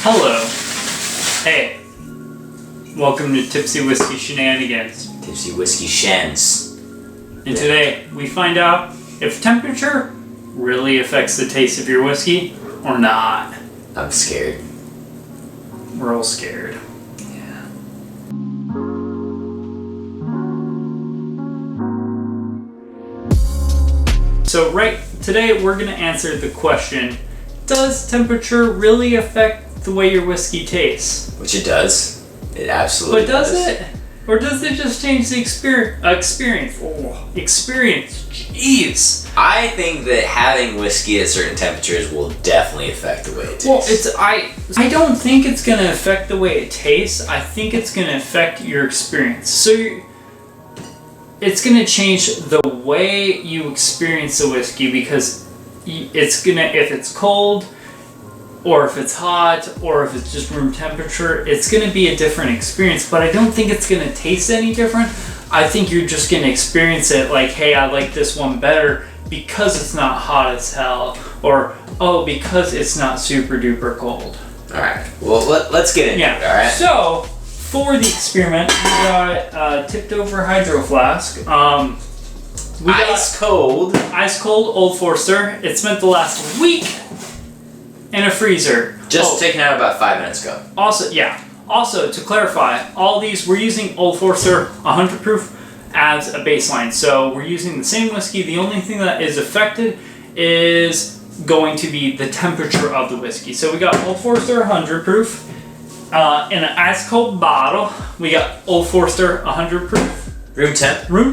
Hello. Hey. Welcome to Tipsy Whiskey Shenanigans. Tipsy Whiskey Shens. And today we find out if temperature really affects the taste of your whiskey or not. I'm scared. We're all scared. Yeah. So today we're going to answer the question, does temperature really affect the way your whiskey tastes? Which it does. It absolutely But does it? Or does it just change the experience? Oh, experience. Jeez. I think that having whiskey at certain temperatures will definitely affect the way it tastes. Well, I don't think it's going to affect the way it tastes. I think it's going to affect your experience. So it's going to change the way you experience the whiskey because it's going to, if it's cold or if it's hot or if it's just room temperature, it's going to be a different experience, but I don't think it's going to taste any different. I think you're just going to experience it like, hey, I like this one better because it's not hot as hell, or oh, because it's not super duper cold. Alright, well let's get into it, alright? So, for the experiment, we got tipped over hydro flask. We got ice cold Old Forester. It spent the last week in a freezer. Just taken out about 5 minutes ago. Also, to clarify, all these, we're using Old Forester 100 proof as a baseline. So we're using the same whiskey. The only thing that is affected is going to be the temperature of the whiskey. So we got Old Forester 100 proof in an ice cold bottle. We got Old Forester 100 proof. Room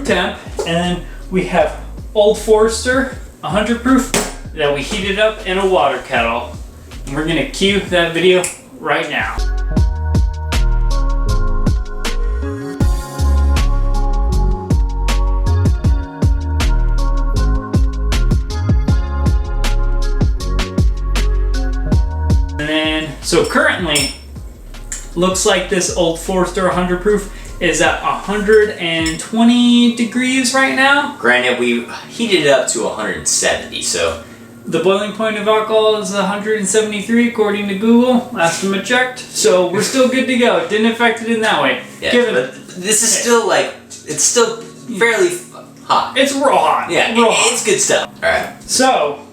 temp. And then we have Old Forester 100 proof that we heated up in a water kettle. And we're gonna cue that video right now. And then, so currently, looks like this Old Forester 100 proof is at 120 degrees right now. Granted, we heated it up to 170, so... The boiling point of alcohol is 173 according to Google. Last time I checked. So we're still good to go. Didn't affect it in that way. Yeah, but this is still like, it's still fairly hot. It's real hot. Yeah, real hot. It's good stuff. Alright. So,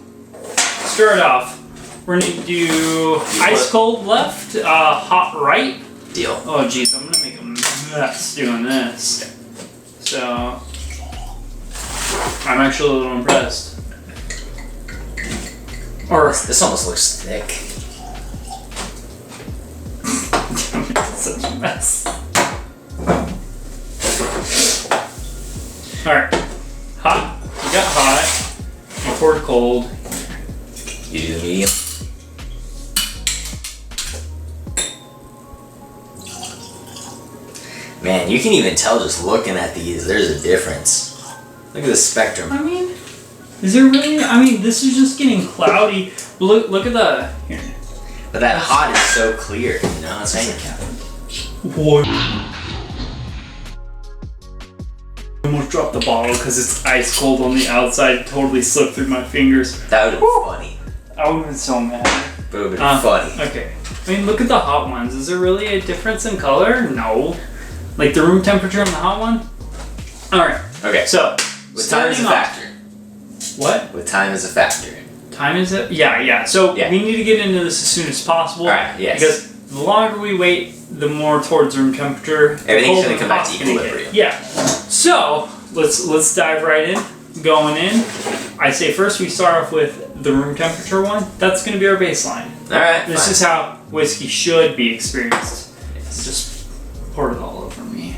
start it off. We're going to do ice cold left, hot right. Deal. Oh jeez, I'm going to make a mess doing this. So, I'm actually a little impressed. Or this almost looks thick. Such a mess. Alright. Hot. We got hot. I poured cold. You do the medium. Man, you can even tell just looking at these, there's a difference. Look at the spectrum. I mean, is there really? I mean, this is just getting cloudy. Look at the here. But that hot is so clear, you know what I'm saying? What? I almost dropped the bottle because it's ice cold on the outside. Totally slipped through my fingers. That would have been funny. I would have been so mad. But it would have been funny. Okay. I mean, look at the hot ones. Is there really a difference in color? No. Like the room temperature on the hot one? Alright. Okay. So, with time is a factor. What? With time is a factor. Time is it? Yeah. So yeah. We need to get into this as soon as possible. Alright, yes. Because the longer we wait, the more towards room temperature. Everything's going to come back to equilibrium. Yeah. So, let's dive right in. Going in. I say first we start off with the room temperature one. That's going to be our baseline. Alright, This is how whiskey should be experienced. Yes. Just pour it all over me.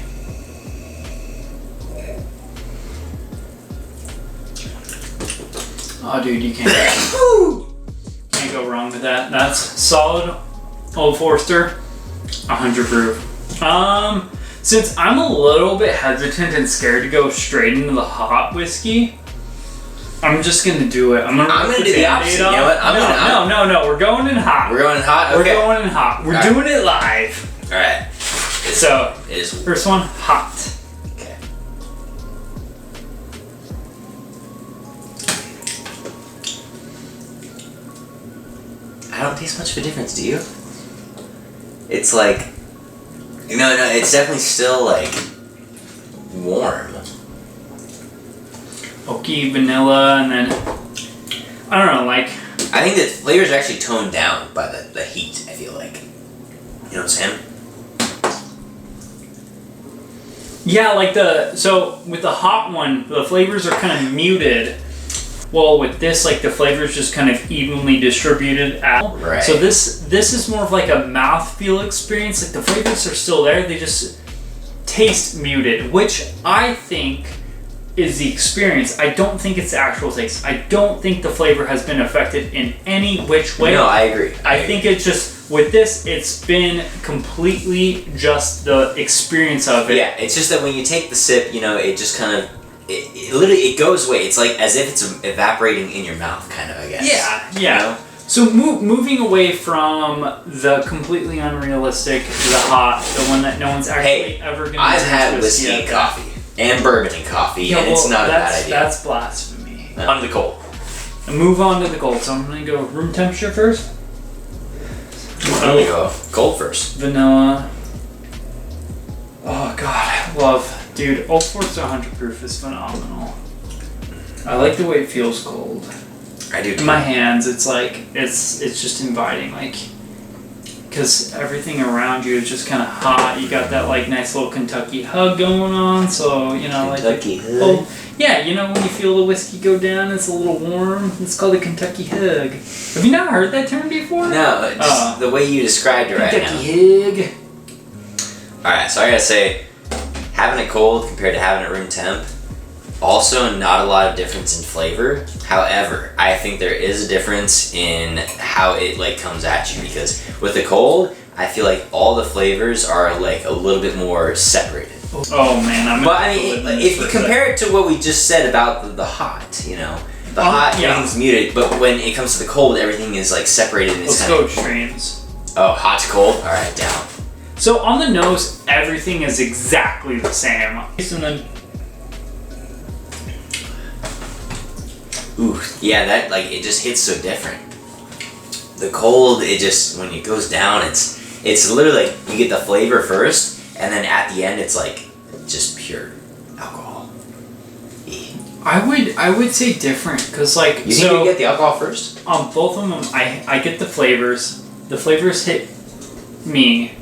Oh, dude, you can't go wrong with that. That's solid Old Forester, 100 proof. Since I'm a little bit hesitant and scared to go straight into the hot whiskey, I'm just gonna do it. I'm gonna do the opposite. You know what? No. We're going in hot. We're going in hot? Okay. We're going in hot. We're doing it live. Alright. So, first one, hot. Okay. I don't taste much of a difference, do you? It's like, no, it's definitely still like warm. Oaky, vanilla, and then I don't know, like I think the flavors are actually toned down by the heat. I feel like, you know what I'm saying? yeah, like so with the hot one, the flavors are kind of muted. Well, with this, like the flavors just kind of evenly distributed out. Right. So this is more of like a mouthfeel experience. Like the flavors are still there, they just taste muted, which I think is the experience. I don't think it's the actual taste. I don't think the flavor has been affected in any which way. No, I agree. I think it's just, with this, it's been completely just the experience of it. Yeah, it's just that when you take the sip, you know, it just kind of, it literally, it goes away. It's like as if it's evaporating in your mouth, kind of, I guess. Yeah. You know? So moving away from the completely unrealistic, the hot, the one that no one's actually ever going to I've had whiskey and coffee, and bourbon and coffee, and it's not a bad idea. That's blasphemy. On to the cold. And move on to the cold. So I'm going to go room temperature first. I'm going to go cold first. Vanilla. Oh god, love. Dude, Old Fort's 100 proof is phenomenal. I like the way it feels cold. I do too. In my hands, it's like, it's just inviting, like, because everything around you is just kind of hot. You got that like nice little Kentucky hug going on, so you know, Kentucky like, hug? oh yeah, you know when you feel the whiskey go down, it's a little warm. It's called a Kentucky hug. Have you not heard that term before? No, just the way you described it right now. Kentucky hug. Alright, so I gotta say, having it cold compared to having it room temp, also not a lot of difference in flavor. However, I think there is a difference in how it like comes at you, because with the cold, I feel like all the flavors are like a little bit more separated. Oh man, But I mean, if you compare it to what we just said about the hot, you know, the hot everything's muted, but when it comes to the cold, everything is like separated. And Let's go extremes. Oh, hot to cold. All right, down. So on the nose, everything is exactly the same. And then, ooh, yeah, that like it just hits so different. The cold, it just when it goes down, it's literally like you get the flavor first, and then at the end, it's like just pure alcohol. I would say different, because like you think you get the alcohol first? On both of them, I get the flavors. The flavors hit me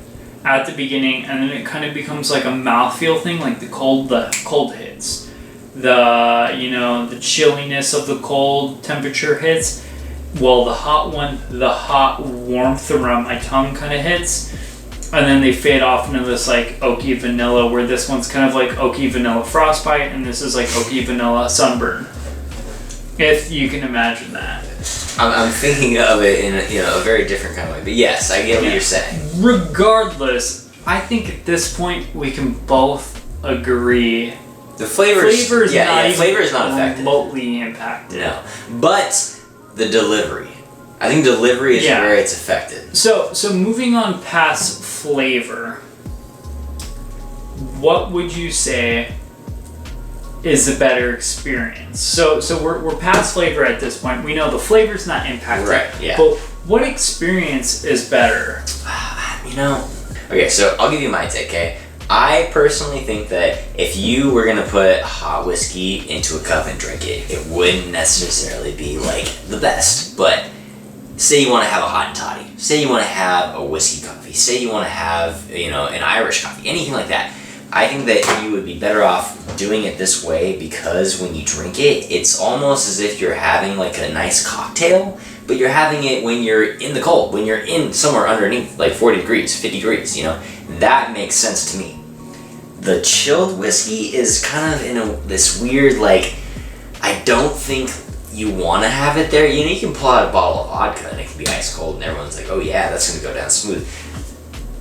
at the beginning, and then it kind of becomes like a mouthfeel thing, like the cold hits. The chilliness of the cold temperature hits. Well, the hot warmth around my tongue kind of hits. And then they fade off into this like oaky vanilla, where this one's kind of like oaky vanilla frostbite, and this is like oaky vanilla sunburn. If you can imagine that. I'm thinking of it in a very different kind of way, but yes, I get what you're saying. Regardless, I think at this point we can both agree the flavor is not affected. Remotely impacted. No, but the delivery. I think delivery is where it's affected. So moving on past flavor, what would you say is a better experience? So we're past flavor at this point. We know the flavor's not impacted. Right, yeah. But what experience is better? Okay, so I'll give you my take, okay? I personally think that if you were gonna put hot whiskey into a cup and drink it, it wouldn't necessarily be like the best. But say you want to have a hot toddy, say you want to have a whiskey coffee, say you want to have an Irish coffee, anything like that. I think that you would be better off doing it this way, because when you drink it, it's almost as if you're having like a nice cocktail, but you're having it when you're in the cold, when you're in somewhere underneath, like 40 degrees, 50 degrees, that makes sense to me. The chilled whiskey is kind of in this weird, like, I don't think you want to have it there. You can pull out a bottle of vodka and it can be ice cold and everyone's like, oh yeah, that's going to go down smooth.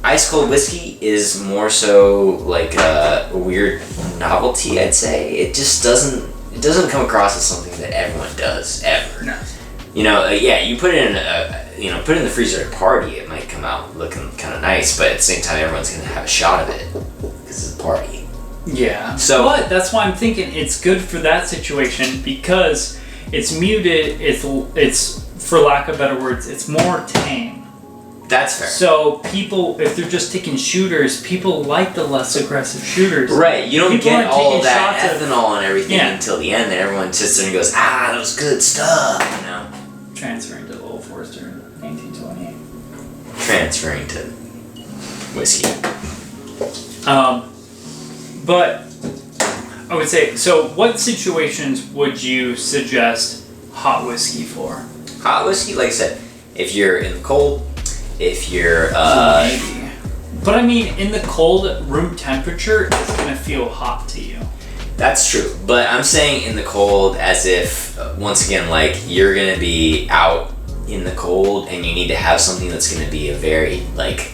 Ice cold whiskey is more so like a weird novelty, I'd say. It just doesn't come across as something that everyone does ever. No. You put it in put it in the freezer at a party, it might come out looking kind of nice, but at the same time, everyone's going to have a shot of it because it's a party. Yeah. But that's why I'm thinking it's good for that situation, because it's muted. It's for lack of better words, it's more tame. That's fair. So people, if they're just taking shooters, people like the less aggressive shooters. Right, you don't People get aren't all taking that shots at- ethanol and everything Yeah. until the end. And everyone sits there and goes, "Ah, that was good stuff," you know. Transferring to Old Forester in 1928. Transferring to whiskey. But I would say, so what situations would you suggest hot whiskey for? Hot whiskey, like I said, if you're in the cold, if you're Maybe. But I mean, in the cold, room temperature is going to feel hot to you. that's true. But I'm saying in the cold as if once again, like you're gonna be out in the cold and you need to have something that's gonna be a very like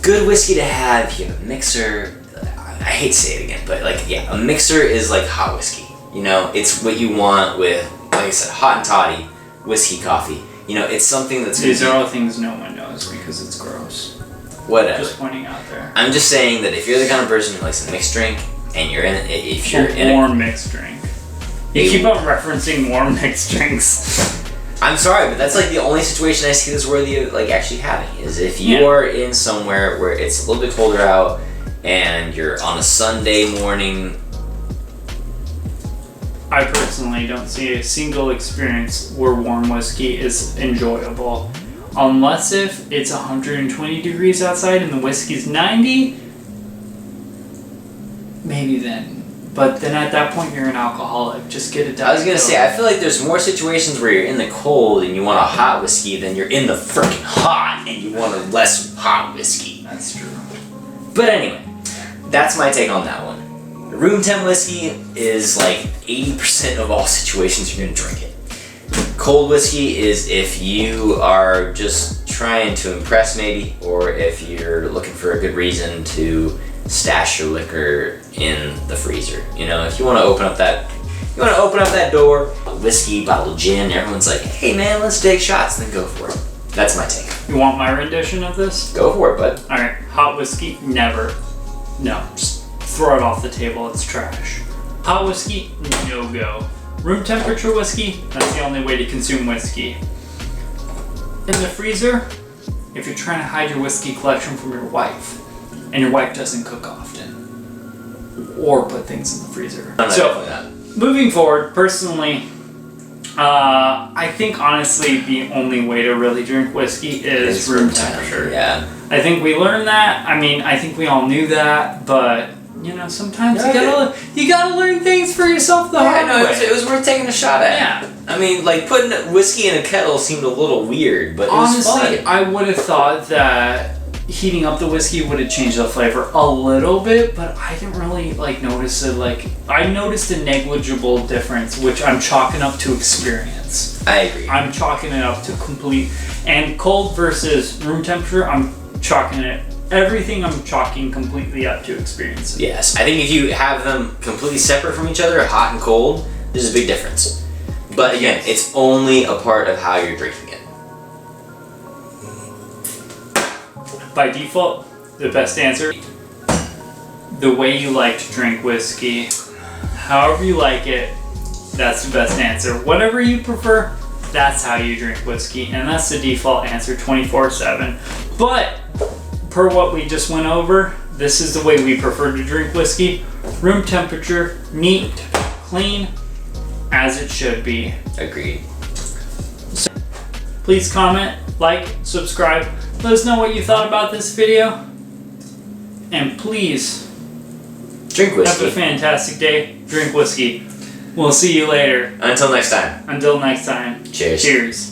good whiskey to have. You have a mixer. I hate to say it again, but like yeah, a mixer is like hot whiskey. You know, it's what you want with, like I said, hot and toddy, whiskey, coffee. You know, it's something that's These gonna are all things no one knows because it's gross. be whatever. Just pointing out there. I'm just saying that if you're the kind of person who likes a mixed drink and you're in, if you're A in, warm mixed drink. You keep on referencing warm mixed drinks. I'm sorry, but that's like the only situation I see this worthy of like actually having is if you Yeah. are in somewhere where it's a little bit colder out and you're on a Sunday morning. I personally don't see a single experience where warm whiskey is enjoyable. Unless if it's 120 degrees outside and the whiskey's 90, maybe then. But then at that point you're an alcoholic. Just get it done. I was gonna say, I feel like there's more situations where you're in the cold and you want a hot whiskey than you're in the freaking hot and you want a less hot whiskey. That's true. But anyway, that's my take on that one. Room temp whiskey is like 80% of all situations you're gonna drink it. Cold whiskey is if you are just trying to impress maybe, or if you're looking for a good reason to stash your liquor in the freezer. You know, if you want to open up that door, a whiskey, bottle of gin, everyone's like, hey man, let's take shots, then go for it. That's my take. You want my rendition of this? Go for it, bud. Alright, hot whiskey, never. No, just throw it off the table, it's trash. Hot whiskey, no go. Room temperature whiskey, that's the only way to consume whiskey. In the freezer, if you're trying to hide your whiskey collection from your wife, and your wife doesn't cook often, or put things in the freezer. So, moving forward, personally, I think honestly the only way to really drink whiskey is room temperature. Yeah. I think we learned that. I mean, I think we all knew that, but you know, sometimes you gotta learn things for yourself the hard way. It was worth taking a shot at. Yeah. I mean, like putting whiskey in a kettle seemed a little weird, but Honestly, it was fun. I would have thought that heating up the whiskey would have changed the flavor a little bit, but I didn't really like notice it. Like I noticed a negligible difference, which I'm chalking up to experience. I agree. I'm chalking it up to complete and cold versus room temperature. I'm chalking it. Everything I'm chalking completely up to experience. Yes, I think if you have them completely separate from each other, hot and cold, there's a big difference. But again, it's only a part of how you're drinking it. By default, the best answer, the way you like to drink whiskey, however you like it, that's the best answer. Whatever you prefer, that's how you drink whiskey, and that's the default answer 24/7. But per what we just went over, this is the way we prefer to drink whiskey. Room temperature, neat, clean, as it should be. Agreed. Please comment, like, subscribe. Let us know what you thought about this video. And please, Drink whiskey. have a fantastic day. Drink whiskey. We'll see you later. Until next time. Until next time. Cheers. Cheers.